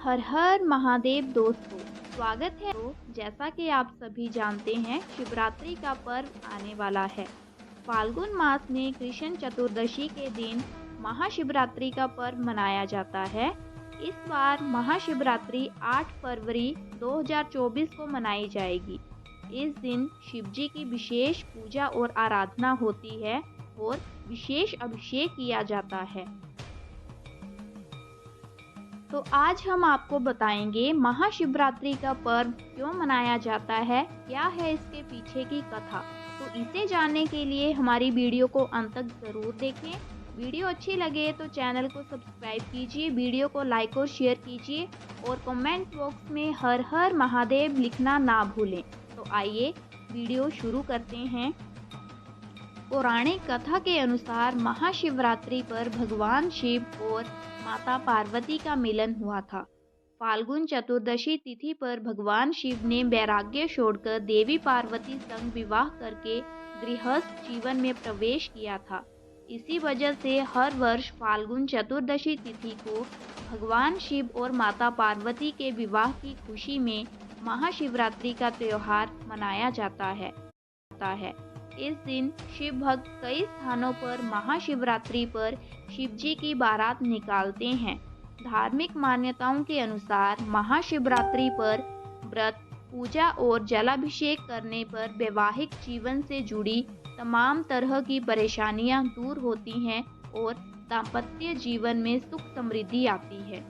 हर हर महादेव दोस्तों, स्वागत है। तो जैसा कि आप सभी जानते हैं, शिवरात्रि का पर्व आने वाला है। फाल्गुन मास में कृष्ण चतुर्दशी के दिन महाशिवरात्रि का पर्व मनाया जाता है। इस बार महाशिवरात्रि 8 फरवरी 2024 को मनाई जाएगी। इस दिन शिव जी की विशेष पूजा और आराधना होती है और विशेष अभिषेक किया जाता है। तो आज हम आपको बताएंगे महाशिवरात्रि का पर्व क्यों मनाया जाता है, क्या है इसके पीछे की कथा। तो इसे जानने के लिए हमारी वीडियो को अंत तक ज़रूर देखें। वीडियो अच्छी लगे तो चैनल को सब्सक्राइब कीजिए, वीडियो को लाइक और शेयर कीजिए और कमेंट बॉक्स में हर हर महादेव लिखना ना भूलें। तो आइए वीडियो शुरू करते हैं। पौराणिक कथा के अनुसार महाशिवरात्रि पर भगवान शिव और माता पार्वती का मिलन हुआ था। फाल्गुन चतुर्दशी तिथि पर भगवान शिव ने वैराग्य छोड़कर देवी पार्वती संग विवाह करके गृहस्थ जीवन में प्रवेश किया था। इसी वजह से हर वर्ष फाल्गुन चतुर्दशी तिथि को भगवान शिव और माता पार्वती के विवाह की खुशी में महाशिवरात्रि का त्योहार मनाया जाता है। इस दिन शिव भक्त कई स्थानों पर महाशिवरात्रि पर शिव जी की बारात निकालते हैं। धार्मिक मान्यताओं के अनुसार महाशिवरात्रि पर व्रत, पूजा और जलाभिषेक करने पर वैवाहिक जीवन से जुड़ी तमाम तरह की परेशानियां दूर होती हैं और दाम्पत्य जीवन में सुख समृद्धि आती है।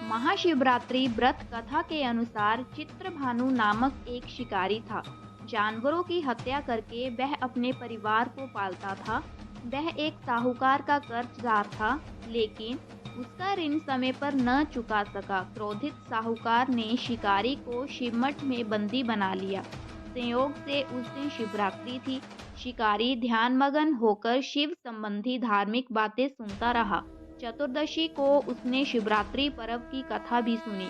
महाशिवरात्रि व्रत कथा के अनुसार चित्रभानु नामक एक शिकारी था। जानवरों की हत्या करके वह अपने परिवार को पालता था। वह एक साहूकार का कर्जदार था, लेकिन उसका ऋण समय पर न चुका सका। क्रोधित साहूकार ने शिकारी को शिवमठ में बंदी बना लिया। संयोग से उस दिन शिवरात्रि थी। शिकारी ध्यानमग्न होकर शिव संबंधी धार्मिक बातें सुनता रहा। चतुर्दशी को उसने शिवरात्रि पर्व की कथा भी सुनी।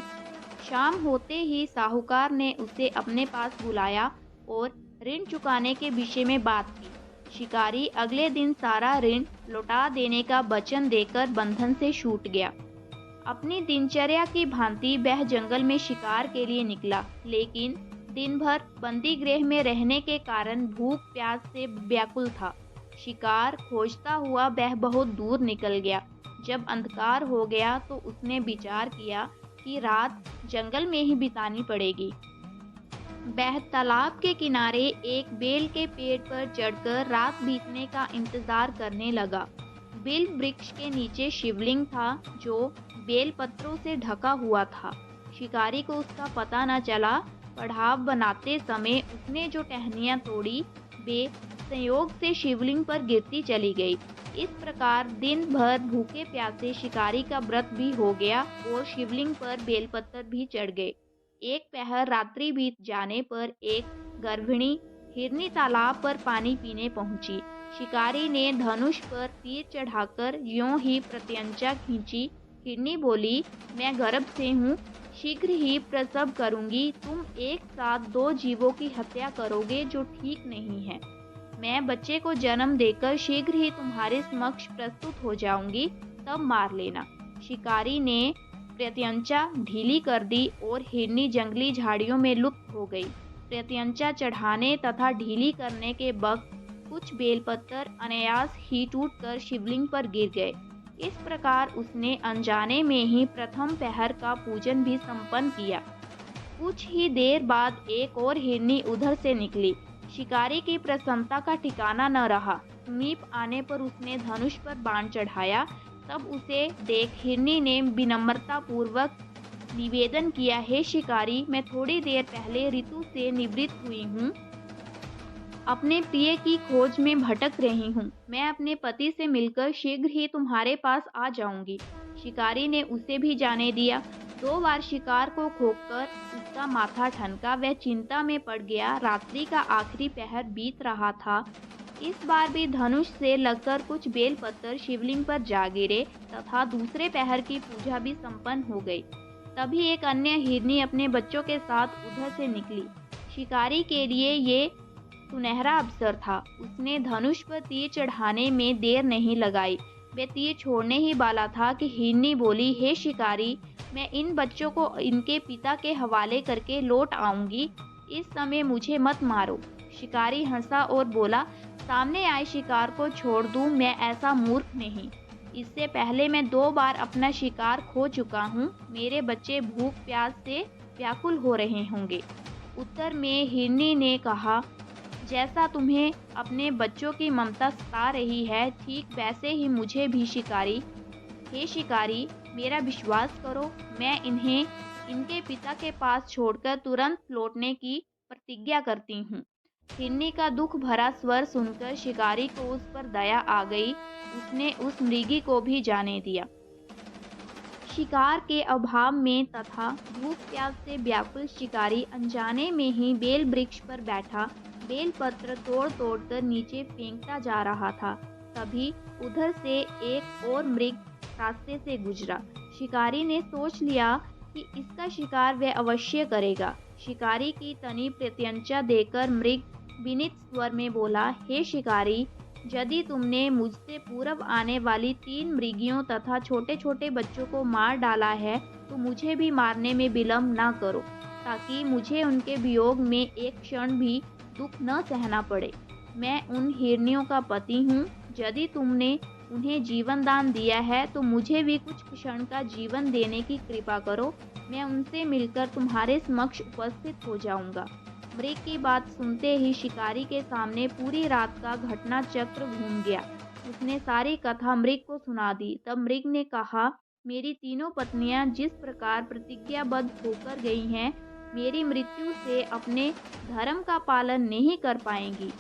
शाम होते ही साहूकार ने उसे अपने पास बुलाया और ऋण चुकाने के विषय में बात की। शिकारी अगले दिन सारा ऋण लौटा देने का वचन देकर बंधन से छूट गया। अपनी दिनचर्या की भांति वह जंगल में शिकार के लिए निकला, लेकिन दिन भर बंदी गृह में रहने के कारण भूख प्यास से व्याकुल था। शिकार खोजता हुआ वह बहुत दूर निकल गया। जब अंधकार हो गया तो उसने विचार किया कि रात जंगल में ही बितानी पड़ेगी। वह तालाब के किनारे एक बेल के पेड़ पर चढ़कर रात बीतने का इंतजार करने लगा। बेल वृक्ष के नीचे शिवलिंग था जो बेल पत्रों से ढका हुआ था। शिकारी को उसका पता न चला। पड़ाव बनाते समय उसने जो टहनियां तोड़ी वे संयोग से शिवलिंग पर गिरती चली गई। इस प्रकार दिन भर भूखे प्यासे शिकारी का व्रत भी हो गया और शिवलिंग पर बेलपत्र भी चढ़ गए। एक पहर रात्रि बीत जाने पर एक गर्भिणी हिरनी तालाब पर पानी पीने पहुंची। शिकारी ने धनुष पर तीर चढ़ाकर यों ही प्रत्यंचा खींची। हिरनी बोली, मैं गर्भ से हूँ, शीघ्र ही प्रसव करूंगी। तुम एक साथ 2 जीवों की हत्या करोगे जो ठीक नहीं है। मैं बच्चे को जन्म देकर शीघ्र ही तुम्हारे समक्ष प्रस्तुत हो जाऊंगी, तब मार लेना। शिकारी ने प्रत्यंचा ढीली कर दी और हिरनी जंगली झाड़ियों में लुप्त हो गई। प्रत्यंचा चढ़ाने तथा ढीली करने के वक्त कुछ बेलपत्र अनायास ही टूटकर शिवलिंग पर गिर गए। इस प्रकार उसने अनजाने में ही प्रथम पहर का पूजन भी संपन्न किया। कुछ ही देर बाद एक और हिरनी उधर से निकली। शिकारी की प्रसन्नता का ठिकाना न रहा। समीप आने पर उसने धनुष पर बाण चढ़ाया। तब उसे देख हिरनी ने विनम्रता पूर्वक निवेदन किया, हे शिकारी, मैं थोड़ी देर पहले ऋतु से निवृत्त हुई हूँ। अपने प्रिय की खोज में भटक रही हूँ। मैं अपने पति से मिलकर शीघ्र ही तुम्हारे पास आ जाऊंगी। शिकारी ने उसे भी जाने दिया। 2 बार शिकार को खोकर उसका माथा ठनका। वह चिंता में पड़ गया। रात्रि का आखिरी पहर बीत रहा था। इस बार भी धनुष से लगकर कुछ बेलपत्र शिवलिंग पर जा गिरे तथा दूसरे पहर की पूजा भी संपन्न हो गई। तभी एक अन्य हिरनी अपने बच्चों के साथ उधर से निकली। शिकारी के लिए ये सुनहरा अवसर था। उसने धनुष पर तीर चढ़ाने में देर नहीं लगाई। वे तीर छोड़ने ही वाला था कि हिरनी बोली, हे शिकारी, मैं इन बच्चों को इनके पिता के हवाले करके लौट आऊंगी। इस समय मुझे मत मारो। शिकारी हंसा और बोला, सामने आए शिकार को छोड़ दूं, मैं ऐसा मूर्ख नहीं। इससे पहले मैं 2 बार अपना शिकार खो चुका हूँ। मेरे बच्चे भूख प्यास से व्याकुल हो रहे होंगे। उत्तर में हिरनी ने कहा, जैसा तुम्हें अपने बच्चों की ममता सता रही है, ठीक वैसे ही मुझे भी शिकारी। हे शिकारी, मेरा विश्वास करो, मैं इन्हें इनके पिता के पास छोड़कर तुरंत लौटने की प्रतिज्ञा करती हूँ। हिरनी का दुख भरा स्वर सुनकर शिकारी को उस पर दया आ गई। उसने उस मृगी को भी जाने दिया। शिकार के अभाव में तथा भूख प्यास से व्याकुल शिकारी अनजाने में ही बेल वृक्ष पर बैठा बेल पत्र तोड़ तोड़ कर नीचे फेंकता जा रहा था। तभी उधर से एक और मृग रास्ते से गुजरा। शिकारी ने सोच लिया कि इसका शिकार वह अवश्य करेगा। शिकारी की तनी प्रत्यंचा देकर मृग विनीत स्वर में बोला, हे शिकारी, यदि तुमने मुझसे पूर्व आने वाली 3 मृगियों तथा छोटे छोटे बच्चों को मार डाला है, तो मुझे भी मारने में विलम्ब न करो, ताकि मुझे उनके वियोग में एक क्षण भी दुख न सहना पड़े। मैं उन हिरनियों का पति हूँ। यदि तुमने उन्हें जीवन दान दिया है, तो मुझे भी कुछ क्षण का जीवन देने की कृपा करो। मैं उनसे मिलकर तुम्हारे समक्ष उपस्थित हो जाऊंगा। मृग की बात सुनते ही शिकारी के सामने पूरी रात का घटना चक्र घूम गया। उसने सारी कथा मृग को सुना दी। तब मृग ने कहा, मेरी तीनों पत्नियां जिस प्रकार प्रतिज्ञाबद्ध होकर गई हैं, मेरी मृत्यु से अपने धर्म का पालन नहीं कर पाएंगी।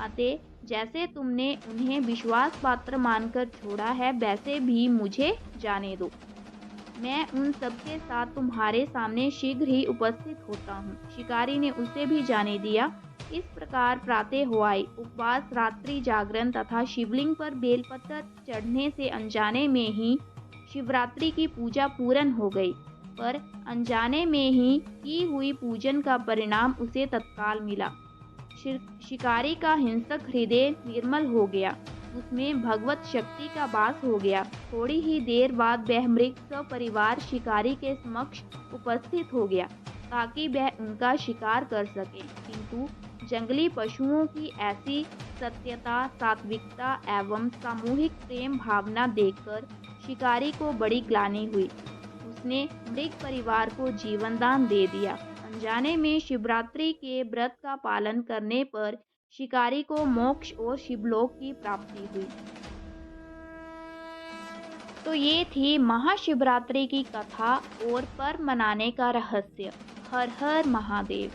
अतः जैसे तुमने उन्हें विश्वास पात्र मानकर छोड़ा है, वैसे भी मुझे जाने दो। मैं उन सबके साथ तुम्हारे सामने शीघ्र ही उपस्थित होता हूँ। शिकारी ने उसे भी जाने दिया। इस प्रकार प्रातः हो आई। उपवास, रात्रि जागरण तथा शिवलिंग पर बेलपत्र चढ़ने से अनजाने में ही शिवरात्रि की पूजा पूर्ण हो गई। पर अनजाने में ही की हुई पूजन का परिणाम उसे तत्काल मिला। शिकारी का हिंसक हृदय निर्मल हो गया। उसमें भगवत शक्ति का वास हो गया। थोड़ी ही देर बाद वह मृग सपरिवार शिकारी के समक्ष उपस्थित हो गया, ताकि वह उनका शिकार कर सके। किंतु जंगली पशुओं की ऐसी सत्यता, सात्विकता एवं सामूहिक प्रेम भावना देखकर शिकारी को बड़ी ग्लानि हुई। उसने मृग परिवार को जीवनदान दे दिया। अनजाने में शिवरात्रि के व्रत का पालन करने पर शिकारी को मोक्ष और शिवलोक की प्राप्ति हुई। तो ये थी महाशिवरात्रि की कथा और पर्व मनाने का रहस्य। हर हर महादेव।